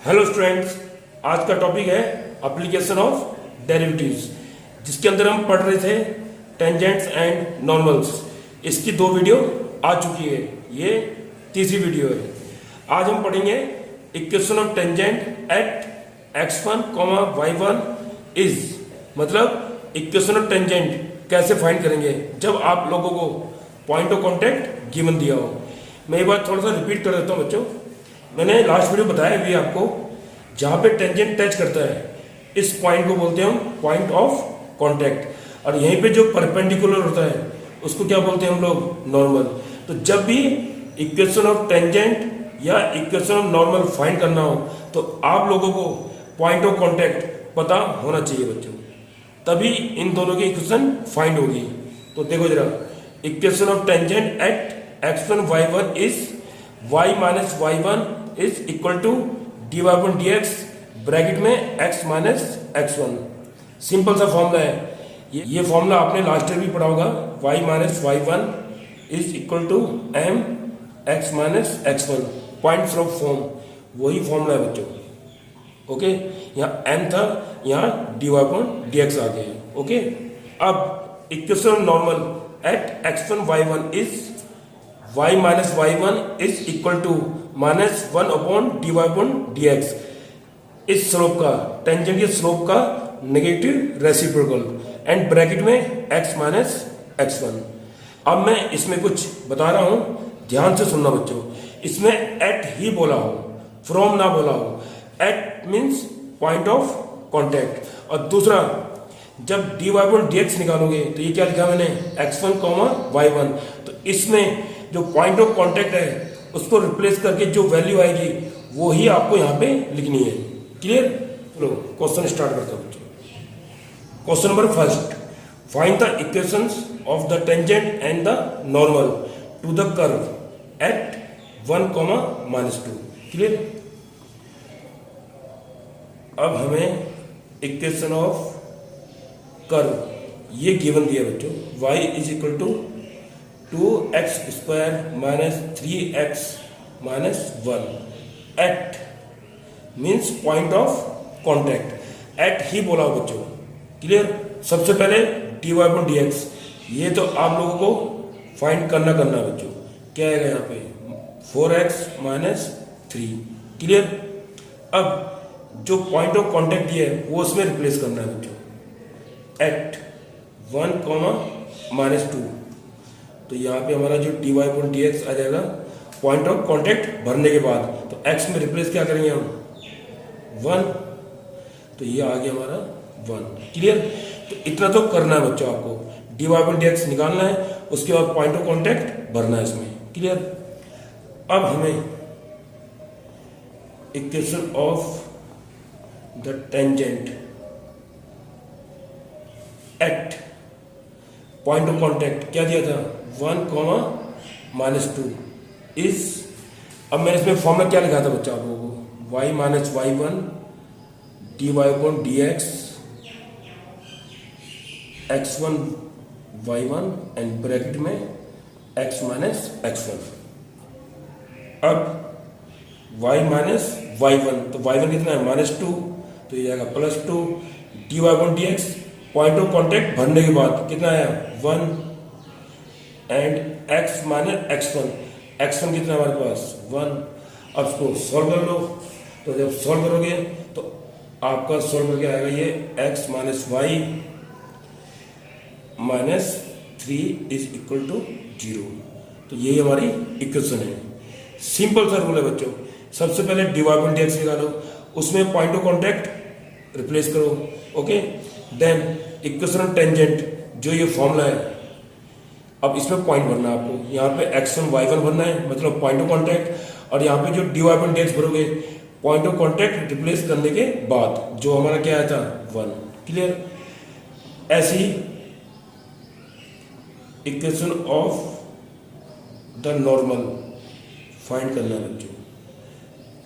Hello students, आज का topic है एप्लीकेशन ऑफ डेरिवेटिव्स, जिसके अंदर हम पढ़ रहे थे टेंजेंट्स एंड नॉर्मल्स। इसकी 2 वीडियो आ चुकी है, ये तीसरी वीडियो है। आज हम पढ़ेंगे equation of tangent at x1, y1 is, मतलब इक्वेशन ऑफ टेंजेंट कैसे फाइंड करेंगे जब आप लोगों को पॉइंट ऑफ कांटेक्ट गिवन दिया हो। मैं ये बात थोड़ा सा रिपीट कर देता हूँ बच्चों। मैंने लास्ट वीडियो बताया भी आपको, जहां पे टेंजेंट टच करता है इस पॉइंट को बोलते हैं हम पॉइंट ऑफ कांटेक्ट, और यहीं पे जो परपेंडिकुलर होता है उसको क्या बोलते हैं हम लोग, नॉर्मल। तो जब भी इक्वेशन ऑफ टेंजेंट या इक्वेशन ऑफ नॉर्मल फाइंड करना हो तो आप लोगों को पॉइंट ऑफ कांटेक्ट पता होना चाहिए बच्चों, तभी इन दोनों की इक्वेशन फाइंड होगी। तो देखो जरा, equation of tangent at x1 y1 is y minus y1 is equal to dy upon dx, bracket में x माइनस x1। सिंपल सा फॉर्मूला है ये फॉर्मूला आपने लास्ट ईयर भी पढ़ा होगा। y minus y1 is equal to m x minus x1, points of form, वही formula है बच्चों। ओके, यहाँ m था, यहाँ dy अपॉन dx आ गया। ओके, अब equation normal at x1 y1 is y minus y1 is equal to minus 1 upon dy upon dx। इस slope का, टेंजेंट के स्लोप का नेगेटिव रेसिप्रोकल एंड ब्रैकेट में x माइनस x1। अब मैं इसमें कुछ बता रहा हूं, ध्यान से सुनना बच्चों। इसमें एट ही बोला हो, फ्रॉम ना बोला हो। At means point of contact. और दूसरा, जब dy अपॉन dx निकालोगे तो ये क्या लिखा मैंने, x1 y1। तो इसमें जो पॉइंट ऑफ कांटेक्ट है उसको रिप्लेस करके जो वैल्यू आएगी वो ही आपको यहाँ पे लिखनी है। क्लियर? चलो क्वेश्चन स्टार्ट करता हूँ। Question number first, find the equations of the tangent and the normal to the curve at 1, -2। Clear? अब हमें इक्वेशन ऑफ कर्व ये गिवन दिया बच्चों, y is equal to 2x square minus 3x minus 1 at means point of contact. At ही बोला हो बच्चों। Clear? सबसे पहले dy अपॉन dx, ये तो आप लोगों को फाइंड करना बच्चों। क्या है यहाँ पे, 4x माइनस 3। क्लियर? अब जो पॉइंट ऑफ कांटेक्ट दिया है वो उसमें रिप्लेस करना है बच्चों, एट 1, -2। तो यहाँ पे हमारा जो dy अपॉन dx आ जाएगा पॉइंट ऑफ कांटेक्ट भरने के बाद। तो x में रिप्लेस क्या करेंगे हम, 1। तो ये आ गया हमारा 1। क्लियर? तो इतना तो करना है बच्चों आपको, dy अपॉन dx निकालना है, उसके बाद पॉइंट ऑफ कांटेक्ट भरना है इसमें। क्लियर? अब हमें equation of the tangent at point of contact क्या दिया था, 1, -2 इज, अब मैंने इसमें फॉर्मूला क्या लिखा था बच्चा आप लोगों को, y minus y1 dy upon dx x1 y1 and bracket में x माइनस x1। अब y माइनस y1, तो y1 कितना है, -2, तो ये जाएगा +2 dy upon dx, point of contact भरने के बाद कितना आया, 1 and x minus x1। x1 कितना हमारे पास, 1। अब इसको सॉल्व कर लो। तो जब सॉल्व करोगे तो आपका सॉल्व करके आएगा ये x minus y minus 3 is equal to 0। तो यही हमारी इक्वेशन है। सिंपल सा रूल है बच्चों। सबसे पहले dy अपॉन dx निकालो, उसमें पॉइंट ऑफ कांटेक्ट रिप्लेस करो। Okay, then equation of tangent, जो ये फॉर्मूला है, अब इसमें पॉइंट भरना है आपको। यहाँ पे x1 y1 भरना है, मतलब पॉइंट ऑफ कांटेक्ट, और यहाँ पे जो dy अपॉन dx भरोगे पॉइंट ऑफ कांटेक्ट रिप्लेस करने के बाद, जो हमारा क्या आया था, 1। क्लियर? ऐसी equation of the normal find करना है बच्चों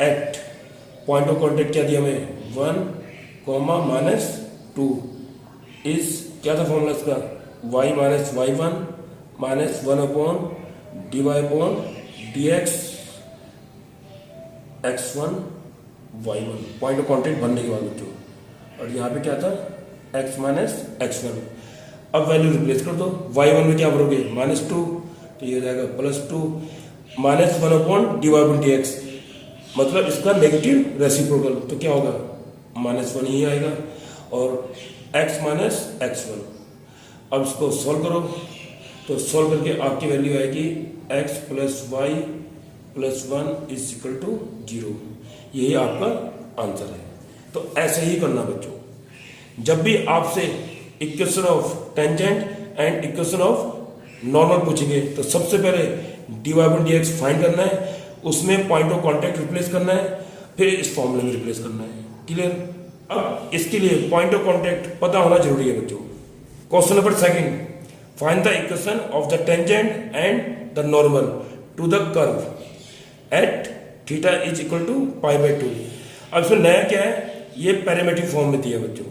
एट पॉइंट ऑफ कांटेक्ट क्या दिया हमें, 1, -2 इज, क्या था फॉर्मूला इसका, y minus y1 minus 1 upon dy upon dx x1 y1 point of contact बनने के बाद बच्चों, और यहाँ पे क्या था x माइनस x1। अब वैल्यू रिप्लेस कर दो, y1 में क्या भरोगे -2, तो ये हो जाएगा +2 -1 upon dy by d x, मतलब इसका नेगेटिव रेसिप्रोकल, तो क्या होगा -1 ही आएगा, और x माइनस x1। अब इसको सॉल्व करो, तो सॉल्व करके आपकी वैल्यू आएगी x plus y plus 1 is equal to 0। यही आपका आंसर है। तो ऐसे ही करना बच्चों, जब भी आपसे equation of tangent and equation of normal पूछेंगे तो सबसे पहले d y by d x find करना है, उसमें पॉइंट ऑफ कांटेक्ट रिप्लेस करना है, फिर इस फॉर्मूले में रिप्लेस करना है। क्लियर? अब इसके लिए पॉइंट ऑफ कांटेक्ट पता होना जरूरी है बच्चों। Question number 2, find the equation of the tangent and the normal to the curve at theta is equal to π/2। अब इसमें नया क्या है, ये पैरामीट्रिक फॉर्म में दिया बच्चों,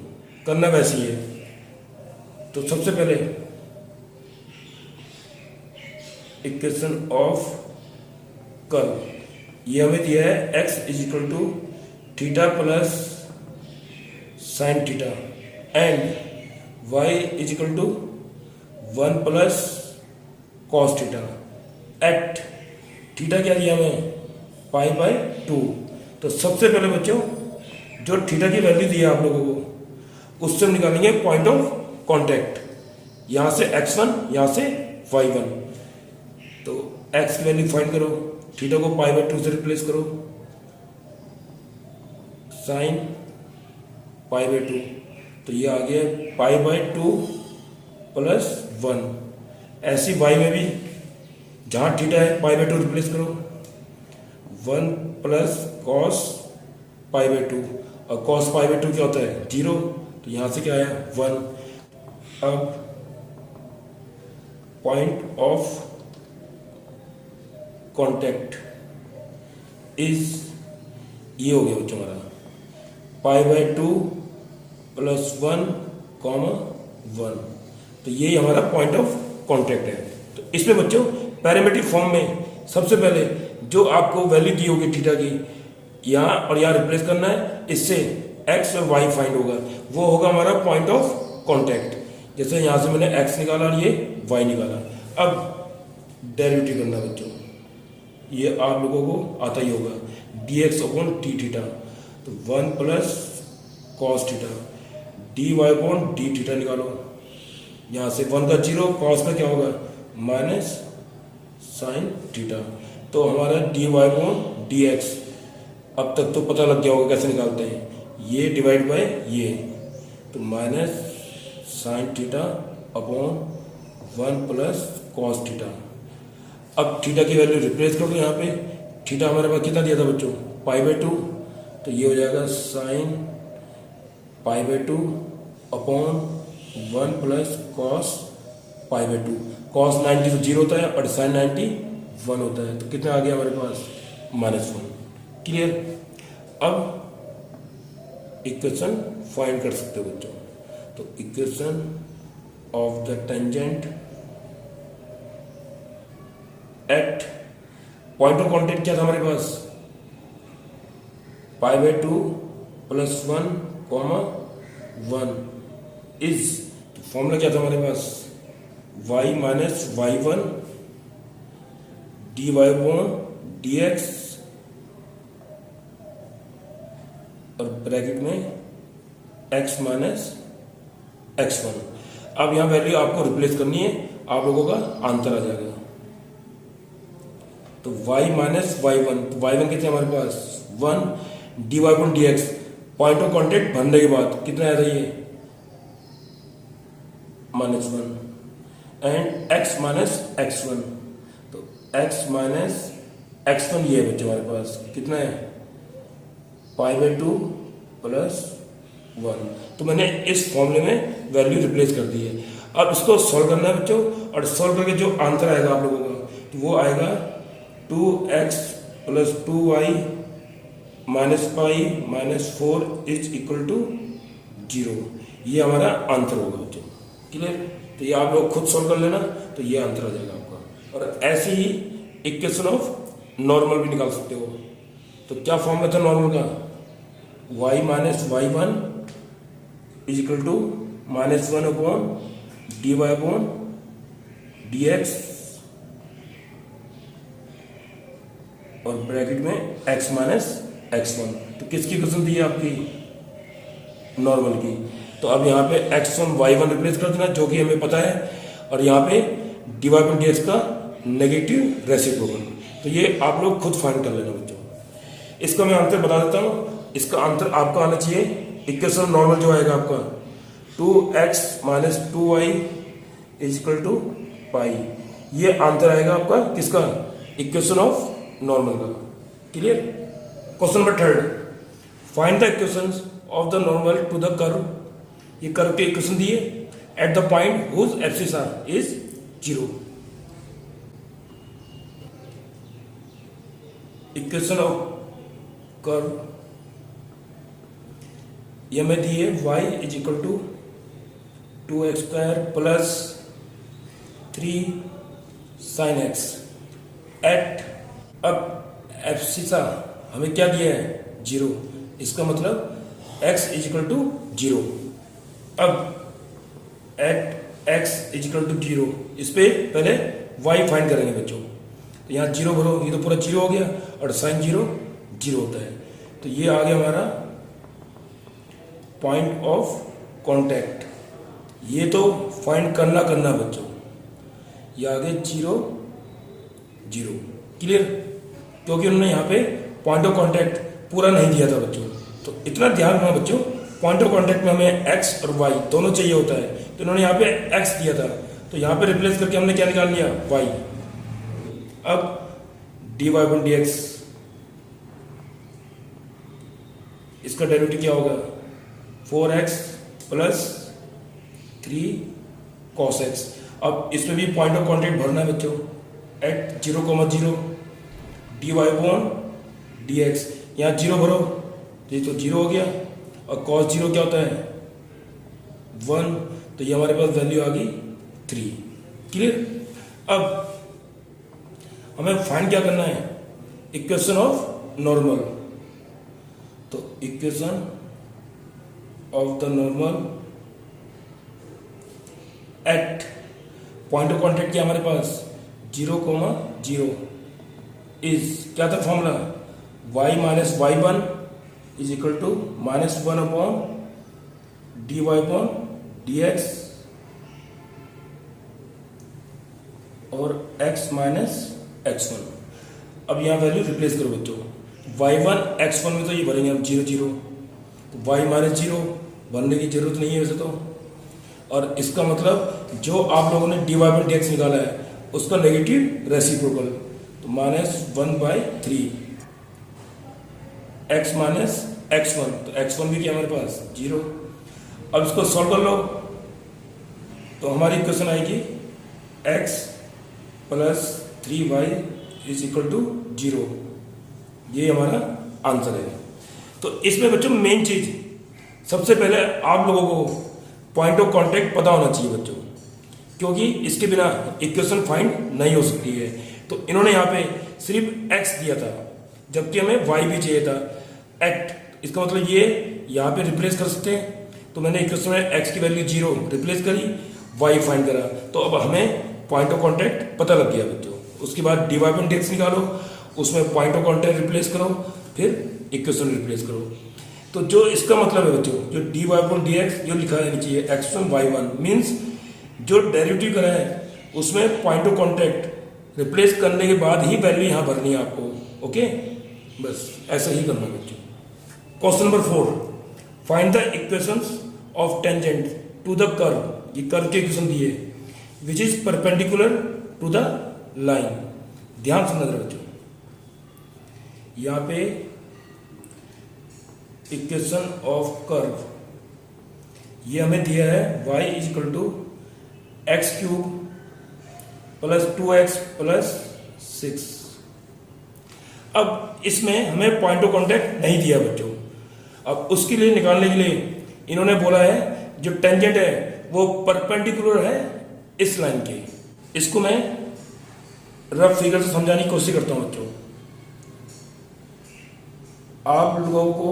करना वैसी है। तो सबसे पहले इक्वेशन ऑफ कर्व, ये हमें दिया है x is equal to theta plus sine theta and y is equal to 1 plus cos theta at theta क्या दिया हमें π/2। तो सबसे पहले बच्चों जो थीटा की वैल्यू दी है आप लोगों को, उससे हम निकालेंगे पॉइंट ऑफ कांटेक्ट, यहां से x1 यहां से y1। तो x की वैल्यू फाइंड करो, थीटा को π/2 से रिप्लेस करो, साइन π/2, तो ये आ गया π/2 प्लस 1। ऐसी y में भी जहां थीटा है π/2 रिप्लेस करो, 1 प्लस कॉस π/2, और कॉस π/2 क्या होता है 0, तो यहां से क्या आया 1। अब पॉइंट ऑफ कांटेक्ट इज, ये हो गया बच्चों हमारा π/2 प्लस 1 कॉमा 1, तो यही हमारा पॉइंट ऑफ कांटेक्ट है। तो इसमें बच्चों पैरामीट्रिक फॉर्म में सबसे पहले जो आपको वैल्यू दी होगी थीटा की, यहाँ और यहाँ रिप्लेस करना है, इससे x और y फाइंड होगा, वो होगा हमारा पॉइंट ऑफ कांटेक्ट। जैसे यहाँ से मैंने x निकाला और ये y निकाला। अब डेरिवेटिव करना बच्चों, ये आप लोगों को आता ही होगा, dx अपॉन टी थीटा, तो 1 plus cos theta, dy upon D theta निकालो, यहाँ से 1 का 0, कॉस का क्या होगा माइनस साइन थीटा, तो हमारा dy अपॉन dx, अब तक तो पता लग गया होगा कैसे निकालते हैं, ये डिवाइड बाय ये, तो minus sine theta upon 1 plus cos theta. अब थीटा की वैल्यू रिप्लेस कर दो, यहाँ पे थीटा हमारे पास कितना दिया था बच्चों π/2, तो ये हो जाएगा sine π/2 upon 1 plus cos π/2। Cos 90 तो 0 होता है और साइन 90 1 होता है, तो कितना आ गया हमारे पास -1। क्लियर? अब इक्वेशन फाइंड कर सकते हो बच्चों, तो equation of the tangent at point of contact क्या था हमारे पास π/2 प्लस 1 कॉमा 1 इज, तो फॉर्मूला क्या था हमारे पास y minus y1 dy upon dx और ब्रैकेट में x माइनस x1। अब यहां वैल्यू आपको रिप्लेस करनी है, आप लोगों का आंसर आ जाएगा। तो y माइनस y1, तो y1 कितने हमारे पास 1 dy upon dx, point of contact भरने के बाद कितना आया था ये -1 एंड x माइनस x1, तो x माइनस x1 ये है बच्चे हमारे पास कितना है π/2 प्लस 1। तो मैंने इस फॉर्मूले में वैल्यू रिप्लेस कर दी है। अब इसको सॉल्व करना है बच्चों, और सॉल्व करके जो आंसर आएगा आप लोगों का, तो वो आएगा 2x plus 2y minus pi minus 4 is equal to 0। ये हमारा आंसर होगा बच्चों। क्लियर? तो ये आप लोग खुद सॉल्व कर लेना, तो ये आंसर आ जाएगा आपका। और ऐसे ही इक्वेशन ऑफ नॉर्मल भी निकाल सकते हो। तो क्या फॉर्मूला था नॉर्मल का, y minus Y one is equal to minus one upon D Y upon D x और ब्रैकेट में x माइनस एक्स वन। तो किसकी इक्वेशन दी है आपकी? नॉर्मल की। तो अब यहाँ पे x1 y1 रिप्लेस कर देना जो कि हमें पता है, और यहाँ पे dy बाई डी एक्स का नेगेटिव रेसिप्रोकल। तो ये आप लोग खुद फाइंड कर लेना बच्चों। इसका मैं आंसर बता देता हूँ। इसका आंसर आपका आना चाहिए, इक्वेशन नॉर्मल जो आएगा आपका 2x minus 2y is equal to pi. ये आंसर आएगा आपका किसका? इक्वेशन ऑफ नॉर्मल का। Clear? Question number 3, find the equations of the normal to the curve. ये कर्व के इक्वेशन दिए at the point whose abscissa is 0। Equation of curve ये में दिए y is equal to 2x square plus 3 sin x at. अब abscissa हमें क्या दिया है? 0। इसका मतलब x इज इक्वल टू 0। अब at x is equal to 0 इस पे पहले y फाइंड करेंगे बच्चों। तो यहाँ 0 भरो, ये तो पूरा 0 हो गया, और साइन 0 0 होता है। तो ये आ गया हमारा पॉइंट ऑफ कांटेक्ट। ये तो फाइंड करना बच्चों। ये आ गए 0 0। क्लियर? क्योंकि उन्होंने यहाँ पे पॉइंट ऑफ कांटेक्ट पूरा नहीं दिया था बच्चों। तो इतना ध्यान रखना बच्चों, पॉइंट ऑफ कांटेक्ट में हमें x और y दोनों चाहिए होता है। तो इन्होंने यहाँ पे x दिया था, तो यहाँ पे रिप्लेस करके हमने क्या निकाल लिया? y। अब dy बाई डी एक्स, इसका डेरिवेटिव क्या होगा? 4x plus 3 cos x। अब इसमें भी पॉइंट ऑफ कांटेक्ट भरना है बच्चों at 0,0 dy upon D x. यहाँ 0 भरो, तो ये तो 0 हो गया, और cos 0 क्या होता है? 1। तो ये हमारे पास वैल्यू आ गई 3। क्लियर? अब हमें फाइंड क्या करना है? Equation of normal. तो equation of the normal at point of contact क्या हमारे पास? 0,0 इज क्या था formula? y minus Y one is equal to minus 1 upon D Y upon D x और x माइनस एक्स वन। अब यहाँ value replace करो बच्चों। y1 x1 में तो ये भरेंगे हम 0 0, तो y माइनस 0 भरने की जरूरत नहीं है वैसे तो। और इसका मतलब जो आप लोगों ने d y by d x निकाला है उसका नेगेटिव रेसिप्रोकल, तो -1/3 x माइनस x1। तो x1 भी क्या हमारे पास? 0। अब इसको सॉल्व कर लो तो हमारी इक्वेशन आएगी x plus 3y is equal to 0। ये हमारा आंसर है। तो इसमें बच्चों मेन चीज सबसे पहले आप लोगों को पॉइंट ऑफ कांटेक्ट पता होना चाहिए बच्चों, क्योंकि इसके बिना इक्वेशन फाइंड नहीं हो सकती है। तो इन्होंने यहाँ पे सिर्फ x दिया था, जबकि हमें y भी चाहिए था एट। इसका मतलब ये यहाँ पे रिप्लेस कर सकते हैं। तो मैंने इक्वेशन में x की वैल्यू 0 रिप्लेस करी, y फाइंड करा, तो अब हमें पॉइंट ऑफ कांटेक्ट पता लग गया बच्चों। उसके बाद d y by d x निकालो, उसमें पॉइंट ऑफ कांटेक्ट रिप्लेस करो, फिर इक्वेशन रिप्लेस करो। तो जो इसका मतलब है बच्चों, जो d y by d x जो लिखा रहना चाहिए x1 y1 मीन्स जो डेरिवेटिव करा है उसमें पॉइंट ऑफ कांटेक्ट रिप्लेस करने के बाद ही वैल्यू यहाँ भरनी है आपको। ओके, बस ऐसा ही करना बच्चों। Question number 4, find the equations of tangent to the curve. ये कर्व के इक्वेशन दिए which is perpendicular to the line. ध्यान सुनना जरा बच्चों, यहाँ पे इक्वेशन ऑफ कर्व ये हमें दिया है y is equal to x cube plus 2x plus 6। अब इसमें हमें पॉइंट ऑफ कांटेक्ट नहीं दिया बच्चों। अब उसके लिए निकालने के लिए इन्होंने बोला है जो टेंजेंट है वो परपेंडिकुलर है इस लाइन के। इसको मैं रफ फिगर से समझाने की कोशिश करता हूं बच्चों। आप लोगों को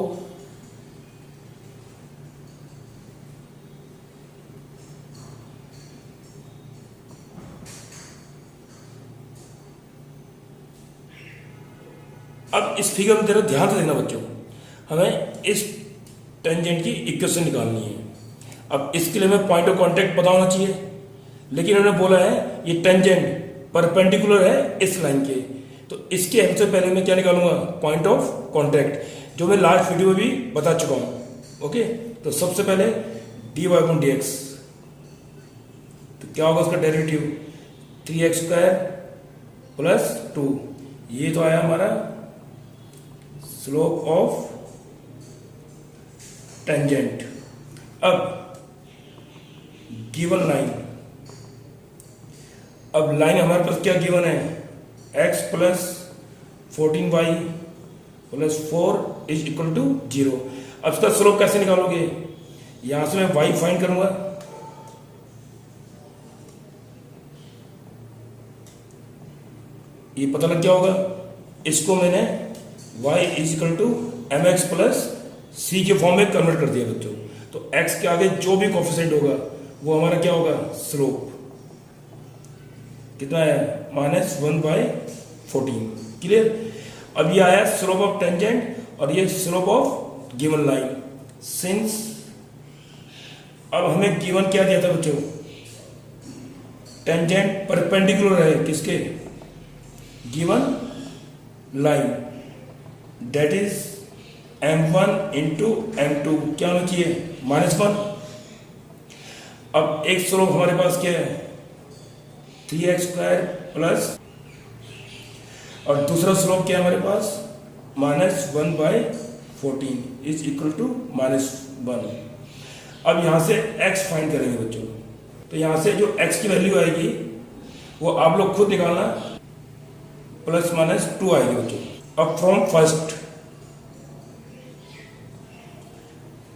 अब इस फिगर में जरा ध्यान से देखना बच्चों, हमें इस टेंजेंट की इक्वेशन निकालनी है। अब इसके लिए हमें पॉइंट ऑफ कांटेक्ट पता होना चाहिए, लेकिन उन्होंने बोला है ये टेंजेंट परपेंडिकुलर है इस लाइन के, तो इसके हेल्प से पहले मैं क्या निकालूंगा, पॉइंट ऑफ कांटेक्ट, जो मैं लास्ट वीडियो में भी बता चुका हूं। ओके, तो सबसे पहले dy अपॉन dx, तो क्या होगा उसका डेरिवेटिव 3x² प्लस 2, ये तो आया हमारा स्लोप ऑफ टेंजेंट। अब गिवन लाइन, अब लाइन हमारे पास क्या गिवन है, x plus 14y plus 4 is equal to 0। अब इसका स्लोप कैसे निकालोगे, यहां से मैं y फाइंड करूंगा, ये पता लग गया होगा। इसको मैंने y is equal to M X plus C के फॉर्म में कन्वर्ट कर दिया बच्चों। तो x के आगे जो भी कोफिशिएंट होगा वो हमारा क्या होगा, स्लोप कितना है, -1/14। क्लियर। अब ये आया स्लोप ऑफ टेंजेंट और ये slope of given line. Since अब हमें गिवन क्या दिया था बच्चों, टेंजेंट परपेंडिकुलर है किसके, given line, that is m1 into m2 क्या होना चाहिए, -1। अब एक स्लोप हमारे पास क्या है 3x² प्लस, और दूसरा स्लोप क्या है हमारे पास -1/14 इज इक्वल टू -1। अब यहां से x फाइंड करेंगे बच्चों, तो यहां से जो x की वैल्यू आएगी वो आप लोग खुद निकालना, ±2 आएगी बच्चों। अब फ्रॉम फर्स्ट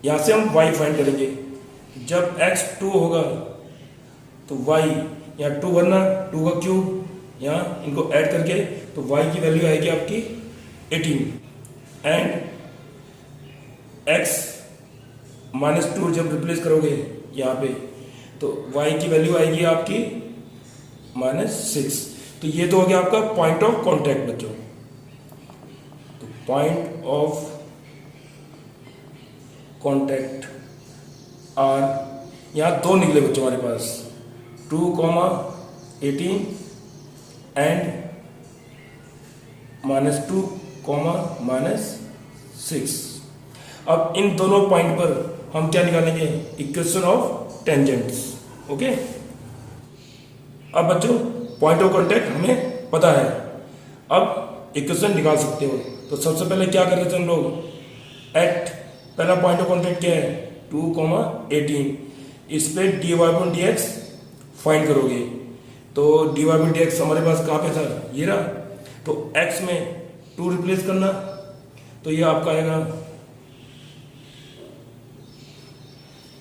यहां से हम y फाइंड करेंगे, जब x 2 होगा तो y यहाँ 2 वरना 2 का क्यूब, यहाँ इनको ऐड करके तो y की वैल्यू आएगी आपकी 18, एंड x -2 जब रिप्लेस करोगे यहाँ पे तो y की वैल्यू आएगी आपकी -6। तो ये तो हो गया आपका पॉइंट ऑफ कांटेक्ट बच्चों। तो पॉइंट ऑफ कांटेक्ट आर, यहाँ दो निकले बच्चों हमारे पास, 2,18 एंड -2, -6। अब इन दोनों पॉइंट पर हम क्या निकालेंगे, इक्वेशन ऑफ टेंजेंट्स। ओके, अब बच्चों पॉइंट ऑफ कांटेक्ट हमें पता है, अब इक्वेशन निकाल सकते हो। तो सबसे पहले क्या कर रहे थे हम लोग, एट पहला पॉइंट ऑफ कांटेक्ट क्या है 2,18, इस पे dy/dx फाइंड करोगे, तो dy/dx हमारे पास कहाँ पे था, ये रहा। तो x में 2 रिप्लेस करना, तो ये आपका आएगा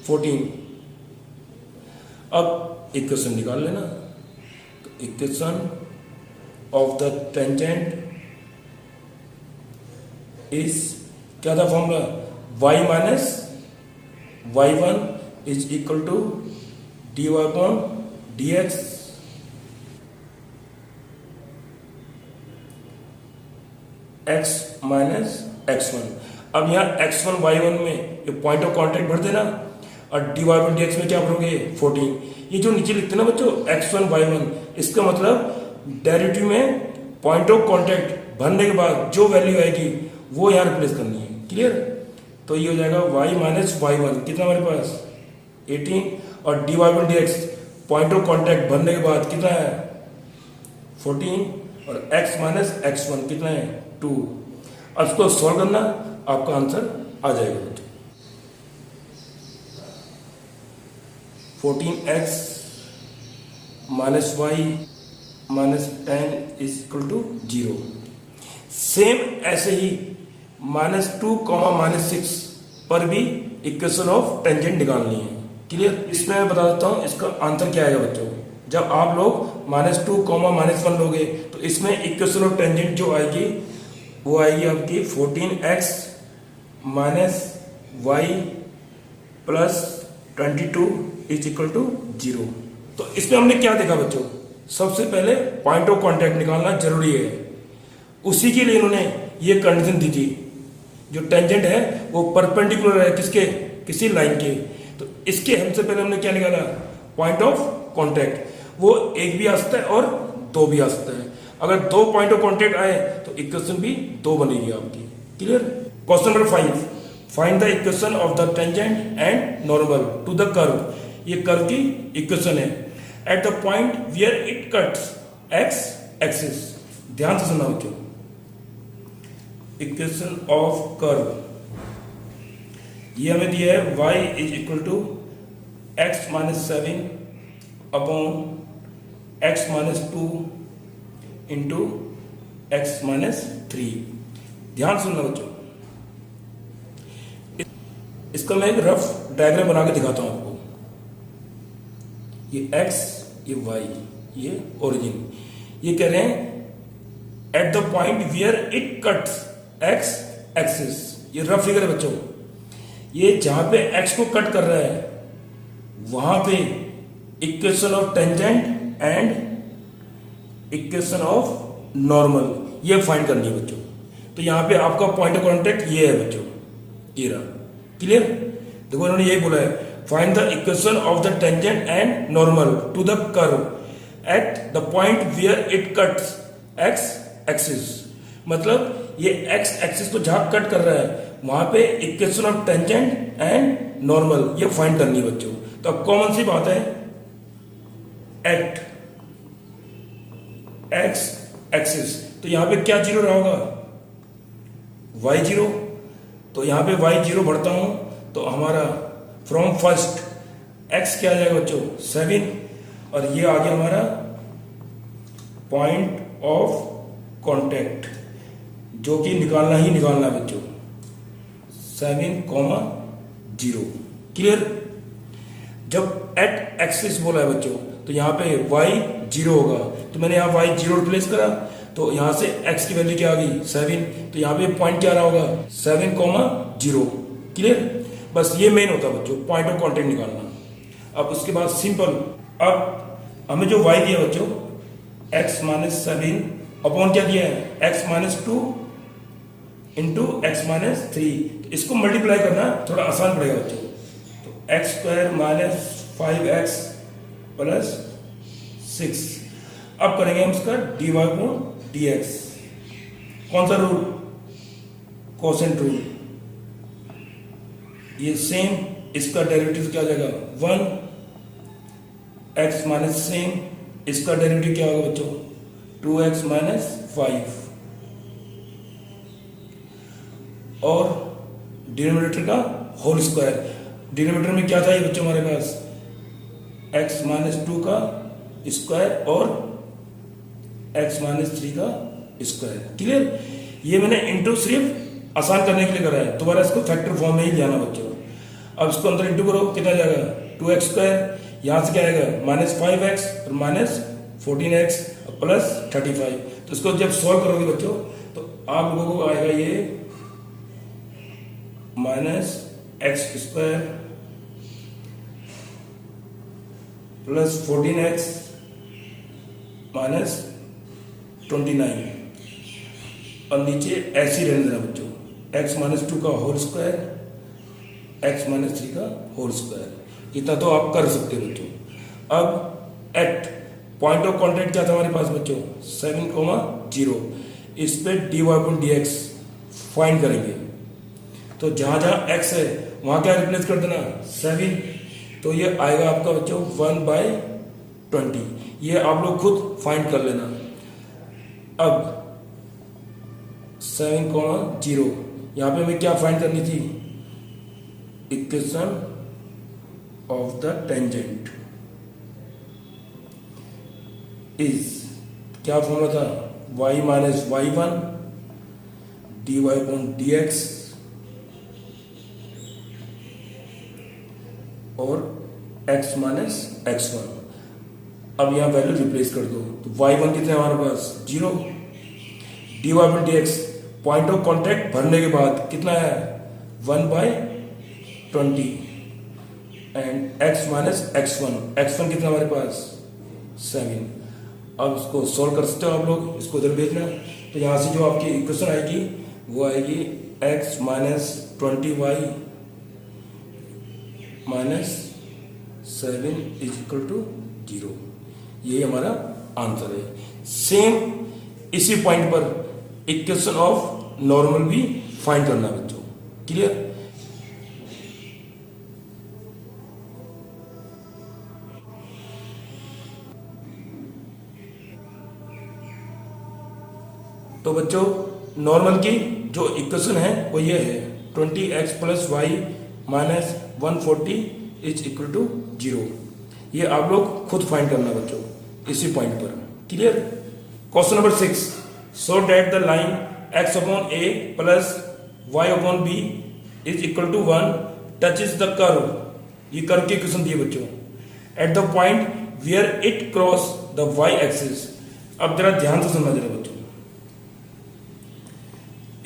14। अब इक्वेशन निकाल लेना, तो equation of the tangent is क्या था formula, y minus y1 is equal to dy/dx x minus x1। अब यहाँ x1 y1 में ये पॉइंट ऑफ कांटेक्ट भर देना, और dy/dx में क्या भरोगे 14। ये जो नीचे लिखते ना बच्चों x1 y1, इसका मतलब डेरिवेटिव में पॉइंट ऑफ कांटेक्ट भरने के बाद जो वैल्यू आएगी वो यहाँ रिप्लेस करनी है। क्लियर। तो ये हो जाएगा y माइनस y1 कितना हमारे पास 18, और dy/dx पॉइंट ऑफ कांटेक्ट भरने के बाद कितना है 14, और x माइनस x1 कितना है 2। अब इसको सॉल्व करना, आपका आंसर आ जाएगा बच्चों। 14x minus y minus 10 is equal to 0। Same ऐसे ही -2, -6 पर भी इक्वेशन ऑफ टेंजेंट निकालनी है। क्लियर। इसमें मैं बता देता हूं इसका आंसर क्या आएगा बच्चों। जब आप लोग -2, -1 लोगे तो इसमें इक्वेशन ऑफ टेंजेंट जो आएगी वो आएगी आपकी 14x minus y plus 22 is equal to 0। तो इसमें हमने क्या देखा बच्चों, सबसे पहले पॉइंट ऑफ कांटेक्ट निकालना जरूरी है। उसी के लिए इन्होंने ये कंडीशन दीजिए, जो टेंजेंट है वो परपेंडिकुलर है किसके, किसी लाइन के। तो इसके हमसे पहले हमने क्या निकाला, पॉइंट ऑफ कांटेक्ट। वो एक भी आ सकता है और दो भी आ सकता है। अगर दो पॉइंट ऑफ कांटेक्ट आए तो इक्वेशन भी दो बनेगी आपकी। Clear. Question number 5, find the equation of the tangent and normal to the curve. ये कर्व की इक्वेशन है at the point where it cuts x axis. ध्यान से सुनना बच्चों, इक्वेशन ऑफ कर्व ये हमें दिया है y is equal to x minus 7 upon x minus 2 into x minus 3। ध्यान सुनना बच्चों, इसका मैं एक रफ डायग्राम बना के दिखाता हूं आपको। ये x, ये y, ये ओरिजिन। ये कह रहे हैं eight the point where it cuts x axis. ये रफ फिगर है बच्चों। ये जहां पे x को कट कर रहा है वहां पे equation of tangent and equation of normal ये फाइंड करनी है बच्चों। तो यहां पे आपका पॉइंट ऑफ कांटेक्ट ये है बच्चों, ये रहा। क्लियर। देखो इन्होंने यही बोला है, find the equation of the tangent and normal to the curve at the point where it cuts x axis. मतलब ये एक्स एक्सिस को जहां कट कर रहा है वहां पे equation of tangent and normal ये फाइंड करनी है बच्चों। तो अब कॉमन सी बात है, एट एक्स एक्सिस, तो यहां पे क्या जीरो रहा होगा, वाई जीरो। तो यहां पे वाई जीरो बढ़ता हूं तो हमारा फ्रॉम फर्स्ट एक्स क्या आ जाएगा बच्चों, 7, और ये आ गया हमारा पॉइंट ऑफ कांटेक्ट जो कि निकालना ही निकालना है बच्चों, 7,0। क्लियर। जब एट एक्सिस बोला है बच्चों तो यहां पे y 0 होगा, तो मैंने यहां y 0 रिप्लेस करा तो यहां से x की वैल्यू क्या आ गई, 7। तो यहां पे पॉइंट क्या रहा होगा, 7,0। क्लियर। बस ये मेन होता है बच्चों, पॉइंट ऑफ कांटेक्ट निकालना। अब उसके बाद सिंपल, अब हमें जो y दिया बच्चों x माइनस 7 अपॉन क्या दिया है, x minus 2 into x minus 3। तो इसको मल्टीप्लाई करना थोड़ा आसान पड़ेगा बच्चों। तो x square minus 5x plus 6। अब करेंगे हम इसका dy अपॉन dx। कौन सा रूल, कोसेंट रूल। ये सेम, इसका डेरिवेटिव क्या हो जाएगा 1, एक्स माइनस सेम, इसका डेरिवेटिव क्या होगा बच्चों 2x माइनस 5, और डिनोमिनेटर का होल स्क्वायर। डिनोमिनेटर में क्या था ये बच्चों हमारे पास, x माइनस 2 का स्क्वायर और x माइनस 3 का स्क्वायर। क्लियर। ये मैंने इंटू सिर्फ आसान करने के लिए करा है, दोबारा इसको फैक्टर फॉर्म में ही जाना बच्चों। अब इसको अंदर इंटू करो, कितना जाएगा 2x स्क्वायर, यहां से क्या आएगा माइनस 5x और माइनस 14x प्लस 35। तो इसको जब सॉल्व करोगे बच्चों तो आप लोगों को आएगा ये minus x square plus 14x minus 29, और नीचे ऐसे ही रहने देना बच्चों, x माइनस 2 का होल स्क्वायर, x माइनस 3 का होल स्क्वायर। इतना तो आप कर सकते हो बच्चों। अब एट पॉइंट ऑफ कांटेक्ट क्या था हमारे पास बच्चों 7,0। इस पे dy अपॉन dx फाइंड करेंगे। तो जहां जहां x है वहां क्या रिप्लेस कर देना 7। तो ये आएगा आपका बच्चों 1/20। ये आप लोग खुद फाइंड कर लेना। अब 7,0 यहां पे हमें क्या फाइंड करनी थी, equation of the tangent is, क्या फॉर्मूला था, y minus y1 dy upon dx और x माइनस x1। अब यहां वैल्यू रिप्लेस कर दो, तो y1 कितने हमारे पास 0, dy upon dx point of contact भरने के बाद कितना है 1/20 एंड x माइनस x1 कितना हमारे पास 7। अब इसको सॉल्व कर सकते हो आप लोग, इसको इधर भेजना। तो यहां से जो आपकी इक्वेशन आएगी वो आएगी x minus 20y minus 7 is equal to 0। ये हमारा आंसर है। सेम इसी पॉइंट पर इक्वेशन ऑफ नॉर्मल भी फाइंड करना बच्चों। क्लियर? तो बच्चों नॉर्मल की जो इक्वेशन है वो ये है 20x plus y minus 140 is equal to 0। ये आप लोग खुद फाइंड करना बच्चों इसी पॉइंट पर। Clear? Question number 6, so that the line x upon a plus y upon b is equal to 1 touches the curve. ये कर्व की इक्वेशन दी है बच्चों at the point where it cross the y axis. अब जरा ध्यान से सुनना जरा बच्चों,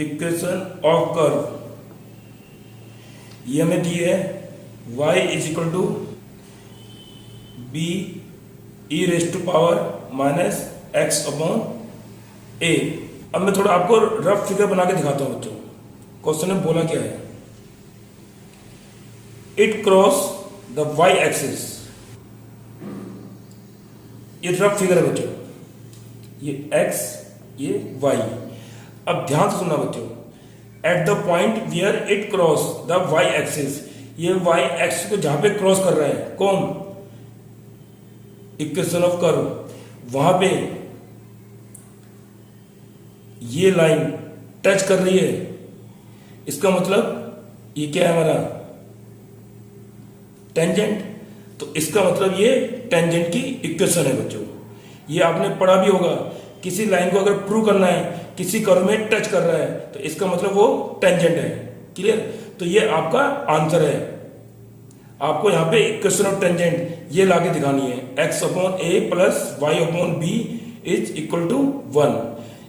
इक्वेशन ऑफ कर्व ये हमें दी है y is equal to b e raise to power minus x upon a. अब मैं थोड़ा आपको रफ फिगर बना के दिखाता हूं बच्चों। क्वेश्चन में बोला क्या है, it cross the y axis. ये रफ फिगर है बच्चों, ये x ये y। अब ध्यान से सुनना बच्चों, at the point where it cross the y axis. ये y एक्सिस को जहां पे क्रॉस कर रहा है कौन, इक्वेशन ऑफ कर्व, वहां पे ये लाइन टच कर रही है। इसका मतलब ये क्या है हमारा टेंजेंट। तो इसका मतलब ये टेंजेंट की इक्वेशन है बच्चों। ये आपने पढ़ा भी होगा, किसी लाइन को अगर प्रूव करना है किसी कर्व में टच कर रहा है तो इसका मतलब वो टेंजेंट है। क्लियर? तो ये आपका आंसर है। आपको यहाँ पे इक्वेशन ऑफ टेंजेंट ये लाके दिखानी है, x upon a plus y upon b is equal to 1।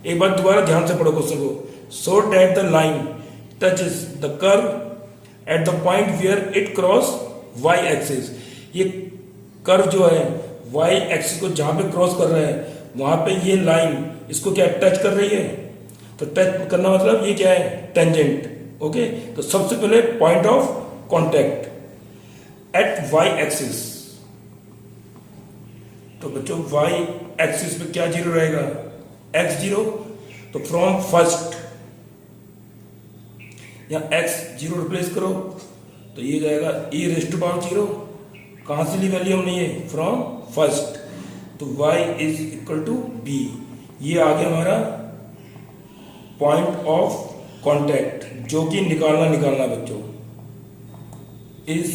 एक बार दोबारा ध्यान से पढ़ो क्वेश्चन को। So that the line touches the curve at the point where it cross y axis. ये कर्व जो है y एक्सिस को जहां पे क्रॉस कर रहा है वहां पे ये लाइन इसको क्या टच कर रही है। तो टच करना मतलब ये क्या है टेंजेंट। ओके, तो सबसे पहले point of contact at y axis. तो बच्चों y एक्सिस पे क्या जीरो रहेगा, x जीरो। तो फ्रॉम फर्स्ट या x जीरो रिप्लेस करो तो ये जाएगा e raise to power zero. कहां से ली वैल्यू हमने, ये फ्रॉम फर्स्ट। तो y is equal to b। ये आ गया हमारा पॉइंट ऑफ कांटेक्ट जो कि निकालना बच्चों इज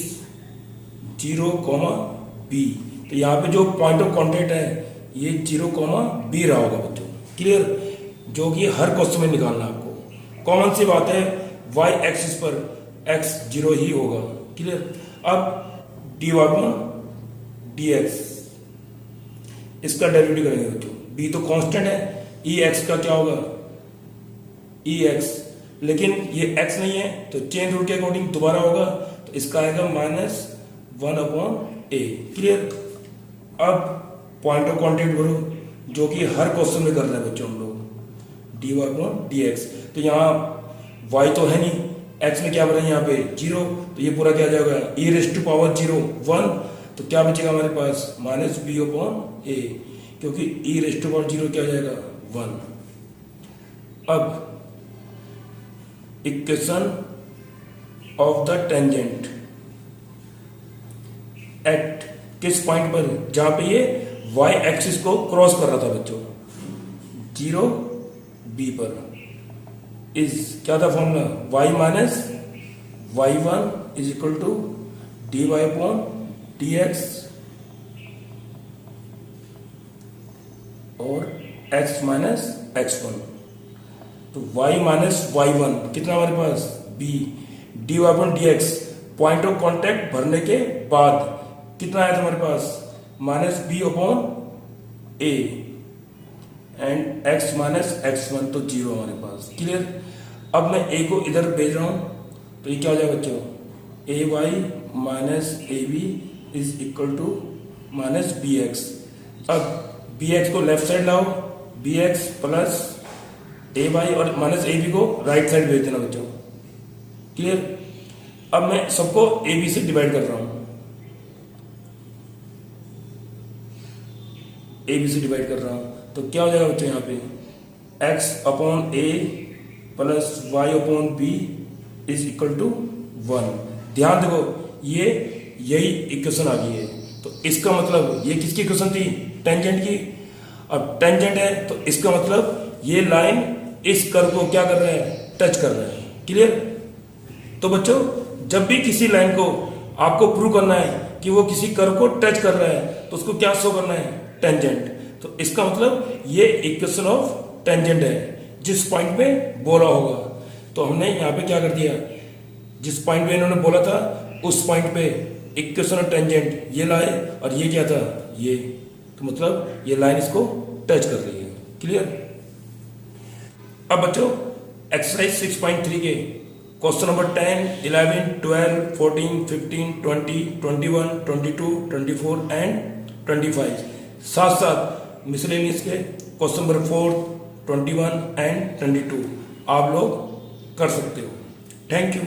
0, b। तो यहाँ पे जो पॉइंट ऑफ कांटेक्ट है ये 0, b रहा होगा बच्चों। क्लियर? जो कि हर क्वेश्चन में निकालना आपको। कॉमन सी बात है, y एक्सिस पर x 0 ही होगा। क्लियर? अब dy dx इसका डेरिवेटिव करेंगे बच्चों। b तो कांस्टेंट है, ex का क्या होगा ex, लेकिन ये x नहीं है तो चेन रूल के अकॉर्डिंग दोबारा होगा। तो इसका आएगा माइनस 1 अपॉन a। क्लियर? अब पॉइंट ऑफ कांटेक्ट करो जो कि हर क्वेश्चन में कर रहे हैं बच्चों हम लोग, dy अपॉन dx। तो यहाँ y तो है नहीं, x में क्या बना है यहाँ पे 0। तो ये पूरा क्या जाएगा e रेस टू पावर 0 1। तो क्या बचेगा हमारे पास माइनस b अपॉन a, क्योंकि e रेस टू पावर 0 क्या जाएगा 1। अब equation of the tangent at किस पॉइंट पर, जहां पे ये y एक्सिस को क्रॉस कर रहा था बच्चों 0, b पर, इज क्या था formula, y minus y1 is equal to dy upon dx और x माइनस x1। तो y माइनस y1 कितना हमारे पास b, dy upon dx point of contact भरने के बाद कितना आया था हमारे पास minus b upon a and x minus x1 तो 0 हमारे पास। क्लियर? अब मैं a को इधर भेज रहा हूं तो ये क्या हो जाएगा बच्चों, ay minus ab is equal to minus bx। अब bx को लेफ्ट साइड लाओ, bx प्लस ए वाई और माइनस ए बी को राइट साइड भेज देना बच्चों। क्लियर। अब मैं सबको ए बी से डिवाइड कर रहा हूं, ए बी से डिवाइड कर रहा हूं, तो क्या हो जाएगा बच्चों यहाँ पे x upon a plus y upon b is equal to 1। ध्यान देखो ये यही इक्वेशन आ गई है, तो इसका मतलब ये किसकी इक्वेशन थी, टेंजेंट की। अब टेंजेंट है तो इसका मतलब ये लाइन इस कर्व को क्या कर रहा है, टच कर रहा है। क्लियर। तो बच्चों जब भी किसी लाइन को आपको प्रूव करना है कि वो किसी कर्व को टच कर रहा है तो उसको क्या शो करना है, टेंजेंट। तो इसका मतलब ये इक्वेशन ऑफ टेंजेंट है, जिस पॉइंट पे बोला होगा। तो हमने यहाँ पे क्या कर दिया, जिस पॉइंट पे इन्होंने बोला था उस पॉइंट पे इक्वेशन ऑफ टेंजेंट ये लाए, और ये क्या था, ये। तो मतलब ये लाइन इसको टच कर रही है। क्लियर। अब बच्चों एक्सरसाइज 6.3 के क्वेश्चन नंबर 10, 11, 12, 14, 15, 20, 21, 22, 24 एंड 25 साथ साथ मिसलेनियस के क्वेश्चन नंबर 4, 21 एंड 22 आप लोग कर सकते हो। Thank you.